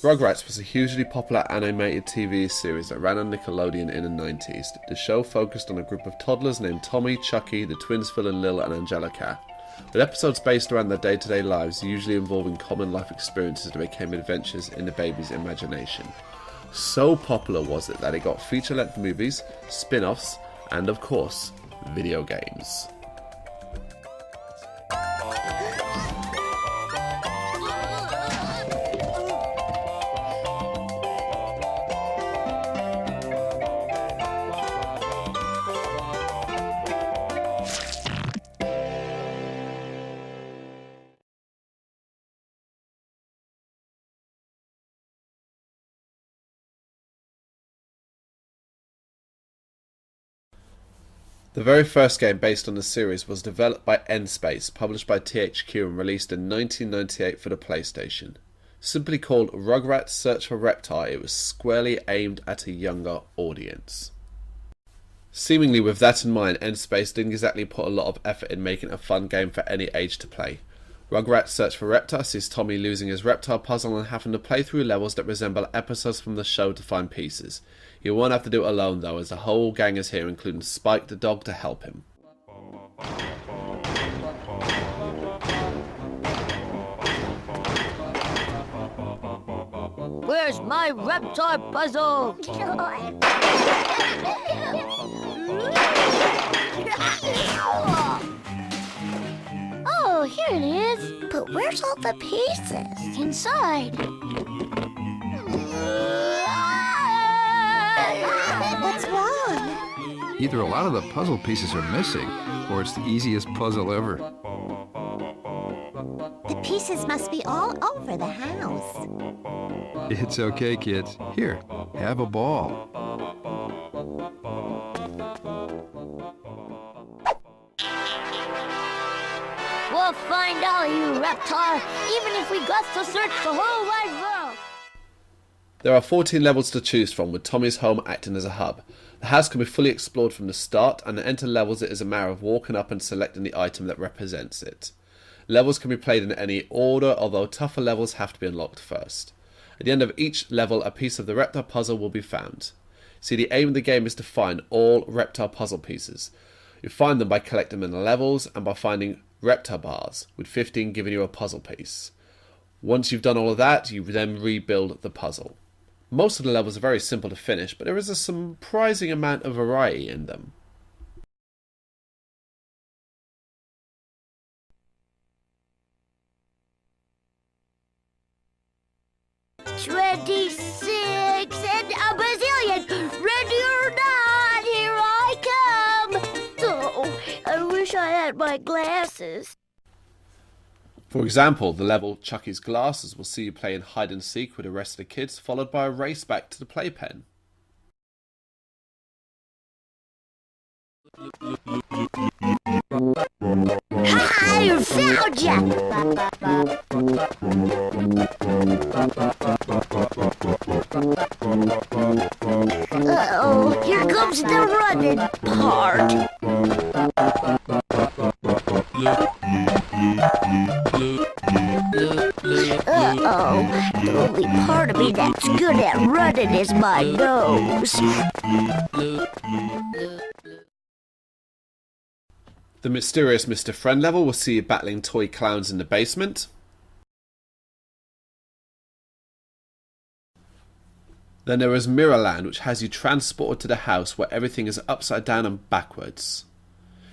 Rugrats was a hugely popular animated TV series that ran on Nickelodeon in the 90s. The show focused on a group of toddlers named Tommy, Chucky, the twins Phil and Lil, and Angelica, with episodes based around their day-to-day lives, usually involving common life experiences that became adventures in the baby's imagination. So popular was it that it got feature-length movies, spin-offs, and of course, video games. The very first game based on the series was developed by N-Space, published by THQ and released in 1998 for the PlayStation. Simply called Rugrats Search for Reptar, it was squarely aimed at a younger audience. Seemingly with that in mind, N-Space didn't exactly put a lot of effort in making a fun game for any age to play. Rugrats Search for Reptar sees Tommy losing his Reptar puzzle and having to play through levels that resemble episodes from the show to find pieces. He won't have to do it alone though, as the whole gang is here, including Spike the dog, to help him. Where's my Reptar puzzle? Oh, here it is. But where's all the pieces? Inside. What's wrong? Either a lot of the puzzle pieces are missing, or it's the easiest puzzle ever. The pieces must be all over the house. It's okay, kids. Here, have a ball. We'll find all you, Reptar, even if we got to search the whole wide world. There are 14 levels to choose from, with Tommy's home acting as a hub. The house can be fully explored from the start, and to enter levels it is a matter of walking up and selecting the item that represents it. Levels can be played in any order, although tougher levels have to be unlocked first. At the end of each level, a piece of the Reptar puzzle will be found. See, the aim of the game is to find all Reptar puzzle pieces. You find them by collecting them in the levels and by finding Reptar bars, with 15 giving you a puzzle piece. Once you've done all of that, you then rebuild the puzzle. Most of the levels are very simple to finish, but there is a surprising amount of variety in them. "26 and a bazillion, ready or not, here I come." Oh, I wish I had my glasses. For example, the level Chucky's Glasses will see you playing hide and seek with the rest of the kids, followed by a race back to the playpen. I found ya! Uh-oh, here comes the running part. Uh-oh, the only part of me that's good at running is my nose. The mysterious Mr. Friend level will see you battling toy clowns in the basement. Then there is Mirrorland, which has you transported to the house where everything is upside down and backwards.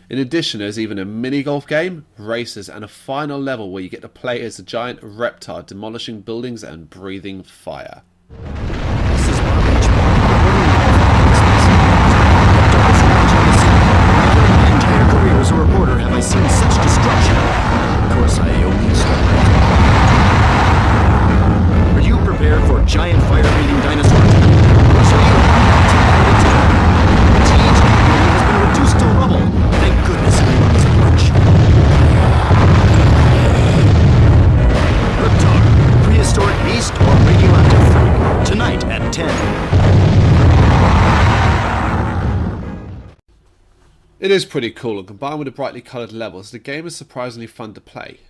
In addition, there's even a mini-golf game, races, and a final level where you get to play as a giant Reptar demolishing buildings and breathing fire. As a reporter, have I seen such destruction? Of course, I only saw it. Are you prepared for giant fire-breathing dinosaurs? THQ has been reduced to rubble. Thank goodness everyone is at lunch. Reptar, prehistoric beast or radioactive freak? Tonight at 10. It is pretty cool, and combined with the brightly coloured levels, the game is surprisingly fun to play.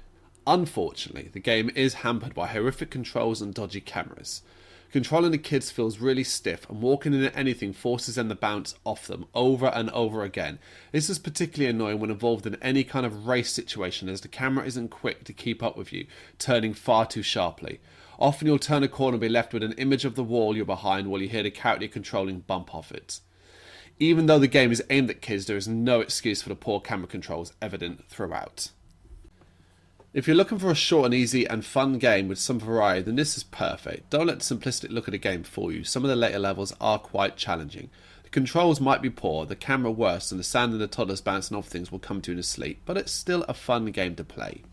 Unfortunately, the game is hampered by horrific controls and dodgy cameras. Controlling the kids feels really stiff, and walking into anything forces them to bounce off them over and over again. This is particularly annoying when involved in any kind of race situation, as the camera isn't quick to keep up with you, turning far too sharply. Often you'll turn a corner and be left with an image of the wall you're behind while you hear the character you're controlling bump off it. Even though the game is aimed at kids, there is no excuse for the poor camera controls evident throughout. If you're looking for a short and easy and fun game with some variety, then this is perfect. Don't let the simplistic look of the game fool you. Some of the later levels are quite challenging. The controls might be poor, the camera worse, and the sound of the toddlers bouncing off things will come to you in a sleep, but it's still a fun game to play.